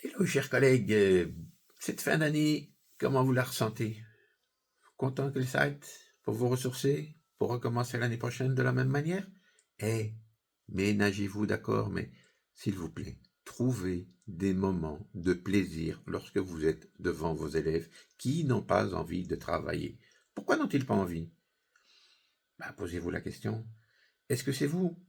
Hello, chers collègues. Cette fin d'année, comment vous la ressentez? Content qu'elle s'arrête pour vous ressourcer, pour recommencer l'année prochaine de la même manière? Eh, ménagez-vous, d'accord, mais s'il vous plaît, trouvez des moments de plaisir lorsque vous êtes devant vos élèves qui n'ont pas envie de travailler. Pourquoi n'ont-ils pas envie? Posez-vous la question. Est-ce que c'est vous?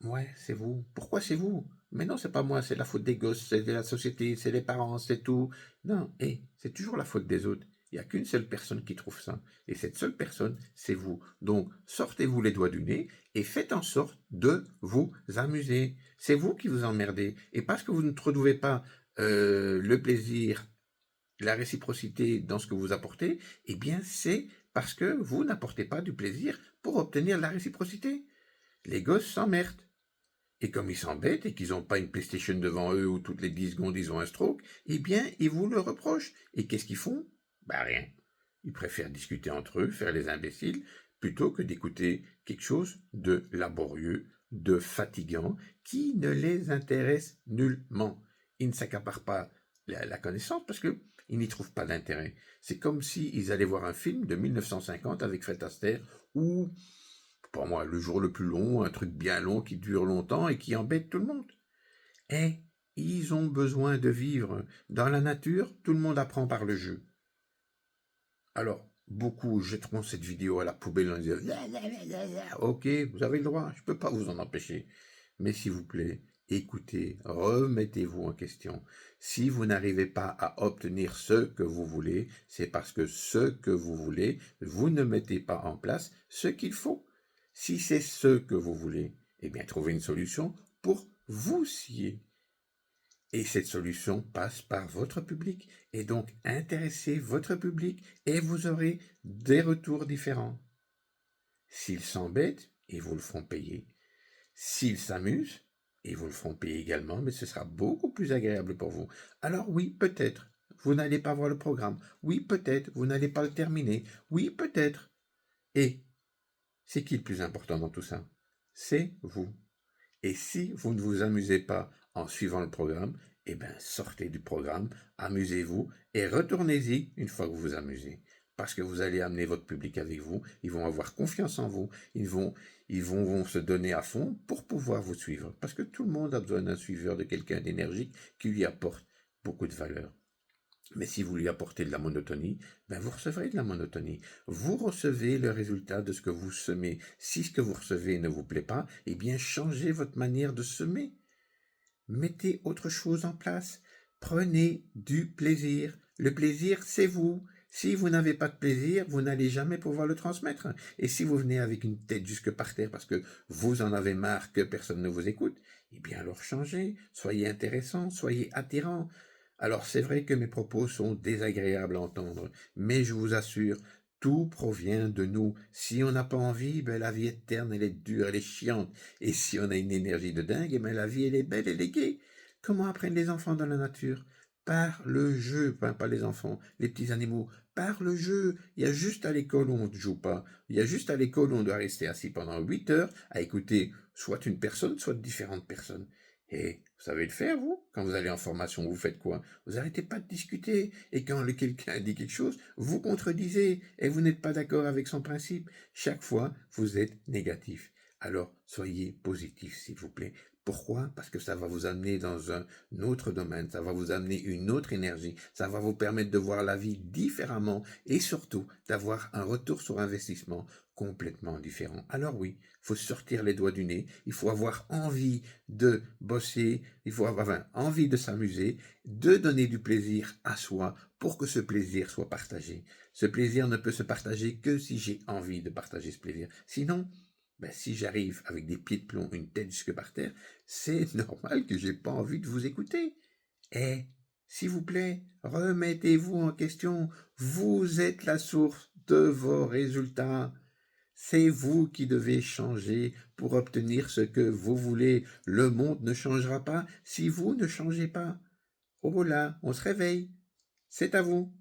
Ouais, c'est vous. Pourquoi c'est vous? Mais non, c'est pas moi, c'est la faute des gosses, c'est de la société, c'est les parents, c'est tout. Non, c'est toujours la faute des autres. Il n'y a qu'une seule personne qui trouve ça. Et cette seule personne, c'est vous. Donc, sortez-vous les doigts du nez et faites en sorte de vous amuser. C'est vous qui vous emmerdez. Et parce que vous ne trouvez pas le plaisir, la réciprocité dans ce que vous apportez, eh bien, c'est parce que vous n'apportez pas du plaisir pour obtenir la réciprocité. Les gosses s'emmerdent. Et comme ils s'embêtent et qu'ils n'ont pas une PlayStation devant eux où toutes les 10 secondes ils ont un stroke, eh bien, ils vous le reprochent. Et qu'est-ce qu'ils font? Rien. Ils préfèrent discuter entre eux, faire les imbéciles, plutôt que d'écouter quelque chose de laborieux, de fatigant, qui ne les intéresse nullement. Ils ne s'accaparent pas la connaissance parce qu'ils n'y trouvent pas d'intérêt. C'est comme s'ils allaient voir un film de 1950 avec Fred Astaire ou pour moi, le jour le plus long, un truc bien long qui dure longtemps et qui embête tout le monde. Et ils ont besoin de vivre. Dans la nature, tout le monde apprend par le jeu. Alors, beaucoup jetteront cette vidéo à la poubelle en disant ok, vous avez le droit, je ne peux pas vous en empêcher. Mais s'il vous plaît, écoutez, remettez-vous en question. Si vous n'arrivez pas à obtenir ce que vous voulez, c'est parce que ce que vous voulez, vous ne mettez pas en place ce qu'il faut. Si c'est ce que vous voulez, eh bien, trouvez une solution pour vous scier. Et cette solution passe par votre public. Et donc, intéressez votre public et vous aurez des retours différents. S'ils s'embêtent, ils vous le feront payer. S'ils s'amusent, ils vous le feront payer également, mais ce sera beaucoup plus agréable pour vous. Alors oui, peut-être, vous n'allez pas voir le programme. Oui, peut-être, vous n'allez pas le terminer. Oui, peut-être. Et c'est qui le plus important dans tout ça? C'est vous. Et si vous ne vous amusez pas en suivant le programme, eh bien, sortez du programme, amusez-vous et retournez-y une fois que vous vous amusez. Parce que vous allez amener votre public avec vous, ils vont avoir confiance en vous, vont se donner à fond pour pouvoir vous suivre. Parce que tout le monde a besoin d'un suiveur, de quelqu'un d'énergique qui lui apporte beaucoup de valeur. Mais si vous lui apportez de la monotonie, vous recevrez de la monotonie. Vous recevez le résultat de ce que vous semez. Si ce que vous recevez ne vous plaît pas, eh bien changez votre manière de semer. Mettez autre chose en place. Prenez du plaisir. Le plaisir, c'est vous. Si vous n'avez pas de plaisir, vous n'allez jamais pouvoir le transmettre. Et si vous venez avec une tête jusque par terre parce que vous en avez marre que personne ne vous écoute, eh bien alors changez. Soyez intéressant, soyez attirant. Alors c'est vrai que mes propos sont désagréables à entendre, mais je vous assure, tout provient de nous. Si on n'a pas envie, la vie est terne, elle est dure, elle est chiante. Et si on a une énergie de dingue, la vie elle est belle, elle est gaie. Comment apprennent les enfants dans la nature? Par le jeu, enfin pas les enfants, les petits animaux, par le jeu. Il y a juste à l'école où on ne joue pas. Il y a juste à l'école où on doit rester assis pendant 8 heures à écouter soit une personne, soit différentes personnes. Et vous savez le faire, vous? Quand vous allez en formation, vous faites quoi? Vous arrêtez pas de discuter. Et quand quelqu'un dit quelque chose, vous contredisez. Et vous n'êtes pas d'accord avec son principe. Chaque fois, vous êtes négatif. Alors, soyez positif, s'il vous plaît. Pourquoi? Parce que ça va vous amener dans un autre domaine, ça va vous amener une autre énergie, ça va vous permettre de voir la vie différemment et surtout d'avoir un retour sur investissement complètement différent. Alors oui, il faut sortir les doigts du nez, il faut avoir envie de bosser, il faut avoir envie de s'amuser, de donner du plaisir à soi pour que ce plaisir soit partagé. Ce plaisir ne peut se partager que si j'ai envie de partager ce plaisir. Sinon, si j'arrive avec des pieds de plomb, une tête jusque par terre, c'est normal que j'ai pas envie de vous écouter. Eh, s'il vous plaît, remettez-vous en question. Vous êtes la source de vos résultats. C'est vous qui devez changer pour obtenir ce que vous voulez. Le monde ne changera pas si vous ne changez pas. Oh là, on se réveille. C'est à vous.